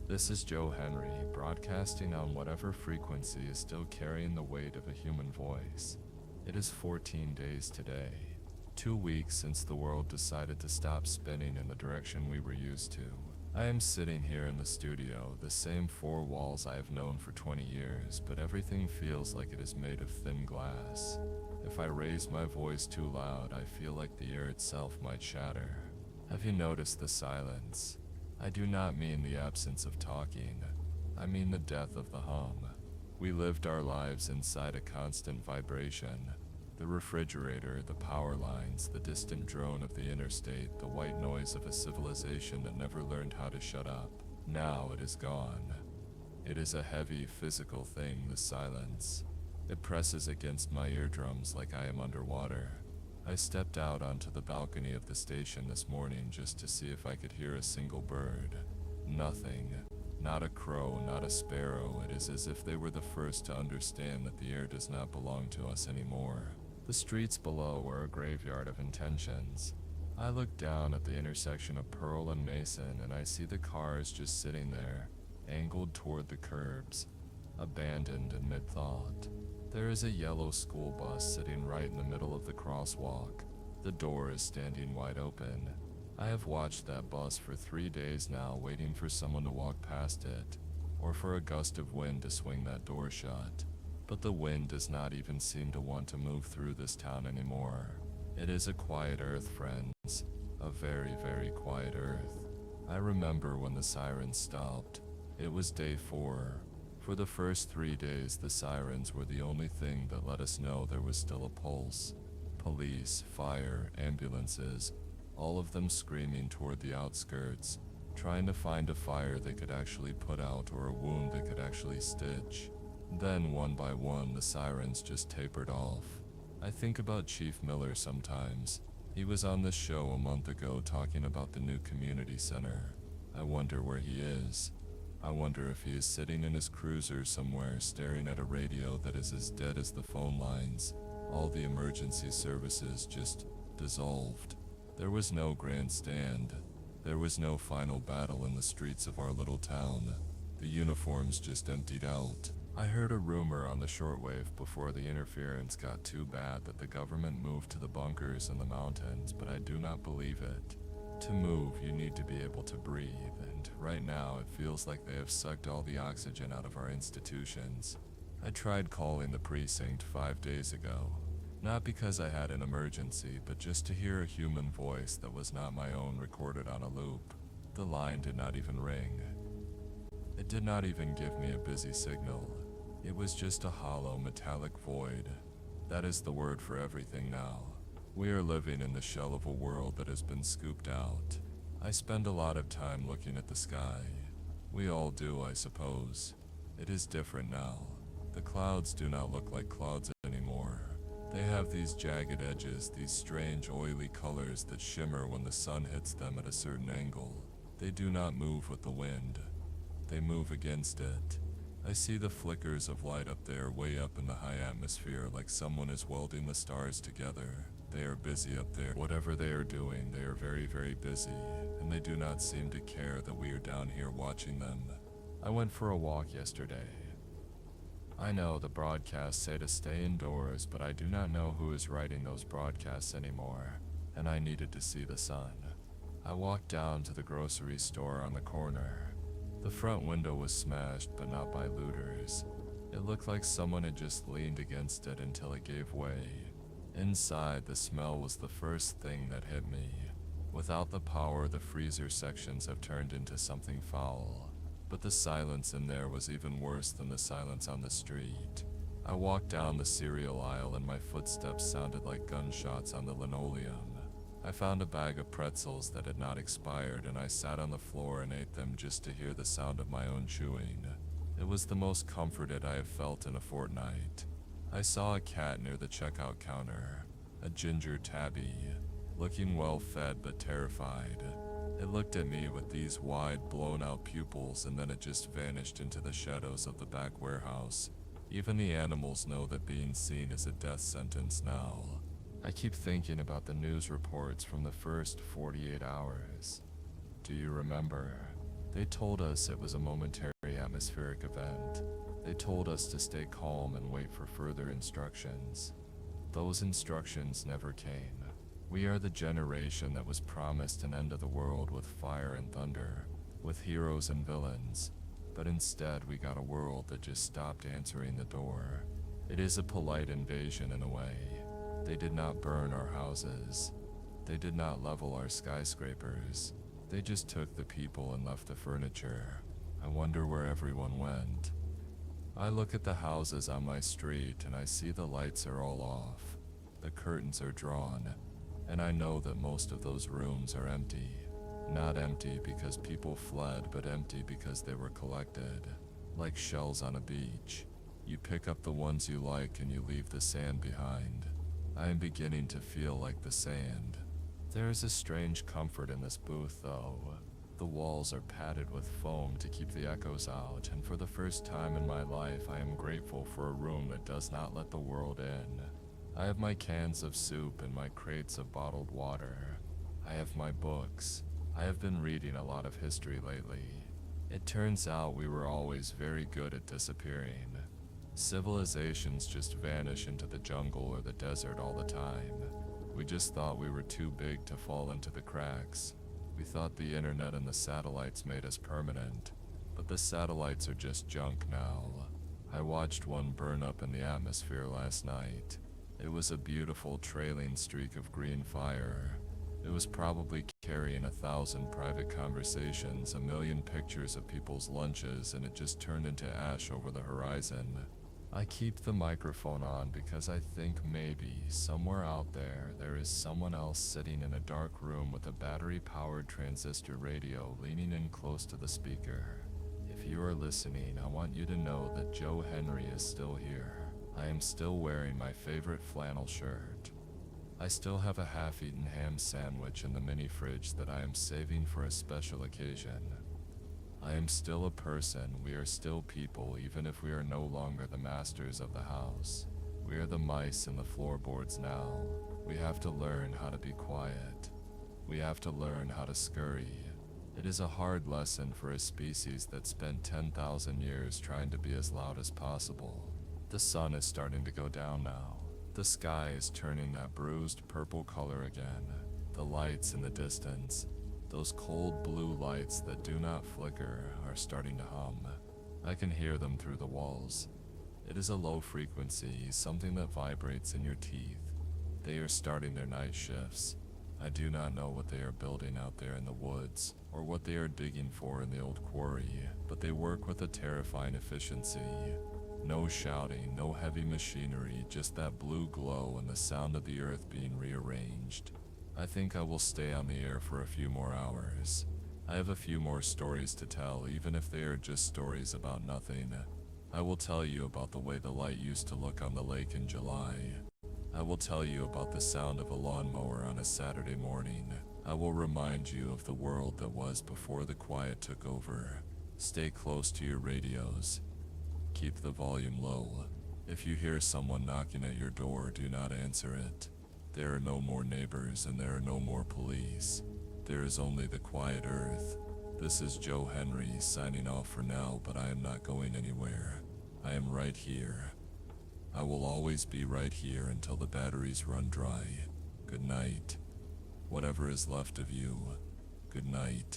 This is Joe Henry, broadcasting on whatever frequency is still carrying the weight of a human voice. It is 14 days today, 2 weeks since the world decided to stop spinning in the direction we were used to. I am sitting here in the studio, the same four walls I have known for 20 years, but everything feels like it is made of thin glass. If I raise my voice too loud, I feel like the air itself might shatter. Have you noticed the silence? I do not mean the absence of talking. I mean the death of the hum. We lived our lives inside a constant vibration. The refrigerator, the power lines, the distant drone of the interstate, the white noise of a civilization that never learned how to shut up. Now it is gone. It is a heavy, physical thing, the silence. It presses against my eardrums like I am underwater. I stepped out onto the balcony of the station this morning just to see if I could hear a single bird. Nothing. Not a crow, not a sparrow. It is as if they were the first to understand that the air does not belong to us anymore. The streets below are a graveyard of intentions. I look down at the intersection of Pearl and Mason and I see the cars just sitting there, angled toward the curbs, abandoned in mid-thought. There is a yellow school bus sitting right in the middle of the crosswalk. The door is standing wide open. I have watched that bus for 3 days now, waiting for someone to walk past it, or for a gust of wind to swing that door shut. But the wind does not even seem to want to move through this town anymore. It is a quiet earth, friends. A very, very quiet earth. I remember when the sirens stopped. It was day 4. For the first 3 days, the sirens were the only thing that let us know there was still a pulse. Police, fire, ambulances, all of them screaming toward the outskirts, trying to find a fire they could actually put out or a wound they could actually stitch. Then, one by one, the sirens just tapered off. I think about Chief Miller sometimes. He was on this show a month ago talking about the new community center. I wonder where he is. I wonder if he is sitting in his cruiser somewhere staring at a radio that is as dead as the phone lines. All the emergency services just dissolved. There was no grandstand. There was no final battle in the streets of our little town. The uniforms just emptied out. I heard a rumor on the shortwave before the interference got too bad that the government moved to the bunkers in the mountains, but I do not believe it. To move, you need to be able to breathe, and right now it feels like they have sucked all the oxygen out of our institutions. I tried calling the precinct 5 days ago, not because I had an emergency, but just to hear a human voice that was not my own recorded on a loop. The line did not even ring. It did not even give me a busy signal. It was just a hollow, metallic void. That is the word for everything now. We are living in the shell of a world that has been scooped out. I spend a lot of time looking at the sky. We all do, I suppose. It is different now. The clouds do not look like clouds anymore. They have these jagged edges, these strange oily colors that shimmer when the sun hits them at a certain angle. They do not move with the wind. They move against it. I see the flickers of light up there, way up in the high atmosphere, like someone is welding the stars together. They are busy up there. Whatever they are doing, they are very, very busy, and they do not seem to care that we are down here watching them. I went for a walk yesterday. I know the broadcasts say to stay indoors, but I do not know who is writing those broadcasts anymore, and I needed to see the sun. I walked down to the grocery store on the corner. The front window was smashed, but not by looters. It looked like someone had just leaned against it until it gave way. Inside, the smell was the first thing that hit me. Without the power, the freezer sections have turned into something foul. But the silence in there was even worse than the silence on the street. I walked down the cereal aisle and my footsteps sounded like gunshots on the linoleum. I found a bag of pretzels that had not expired and I sat on the floor and ate them just to hear the sound of my own chewing. It was the most comforted I have felt in a fortnight. I saw a cat near the checkout counter, a ginger tabby, looking well fed but terrified. It looked at me with these wide, blown-out pupils and then it just vanished into the shadows of the back warehouse. Even the animals know that being seen is a death sentence now. I keep thinking about the news reports from the first 48 hours. Do you remember? They told us it was a momentary atmospheric event. They told us to stay calm and wait for further instructions. Those instructions never came. We are the generation that was promised an end of the world with fire and thunder, with heroes and villains, but instead we got a world that just stopped answering the door. It is a polite invasion in a way. They did not burn our houses. They did not level our skyscrapers. They just took the people and left the furniture. I wonder where everyone went. I look at the houses on my street and I see the lights are all off. The curtains are drawn, and I know that most of those rooms are empty. Not empty because people fled, but empty because they were collected. Like shells on a beach. You pick up the ones you like and you leave the sand behind. I am beginning to feel like the sand. There is a strange comfort in this booth though. The walls are padded with foam to keep the echoes out, and for the first time in my life I am grateful for a room that does not let the world in. I have my cans of soup and my crates of bottled water. I have my books. I have been reading a lot of history lately. It turns out we were always very good at disappearing. Civilizations just vanish into the jungle or the desert all the time. We just thought we were too big to fall into the cracks. We thought the internet and the satellites made us permanent, but the satellites are just junk now. I watched one burn up in the atmosphere last night. It was a beautiful trailing streak of green fire. It was probably carrying 1,000 private conversations, 1,000,000 pictures of people's lunches, and it just turned into ash over the horizon. I keep the microphone on because I think maybe somewhere out there is someone else sitting in a dark room with a battery-powered transistor radio leaning in close to the speaker. If you are listening, I want you to know that Joe Henry is still here. I am still wearing my favorite flannel shirt. I still have a half-eaten ham sandwich in the mini fridge that I am saving for a special occasion. I am still a person. We are still people, even if we are no longer the masters of the house. We are the mice in the floorboards now. We have to learn how to be quiet. We have to learn how to scurry. It is a hard lesson for a species that spent 10,000 years trying to be as loud as possible. The sun is starting to go down now. The sky is turning that bruised purple color again. The lights in the distance, those cold blue lights that do not flicker, are starting to hum. I can hear them through the walls. It is a low frequency, something that vibrates in your teeth. They are starting their night shifts. I do not know what they are building out there in the woods, or what they are digging for in the old quarry, but they work with a terrifying efficiency. No shouting, no heavy machinery, just that blue glow and the sound of the earth being rearranged. I think I will stay on the air for a few more hours. I have a few more stories to tell, even if they are just stories about nothing. I will tell you about the way the light used to look on the lake in July. I will tell you about the sound of a lawnmower on a Saturday morning. I will remind you of the world that was before the quiet took over. Stay close to your radios. Keep the volume low. If you hear someone knocking at your door, do not answer it. There are no more neighbors and there are no more police. There is only the quiet earth. This is Joe Henry signing off for now, but I am not going anywhere. I am right here. I will always be right here until the batteries run dry. Good night. Whatever is left of you, good night.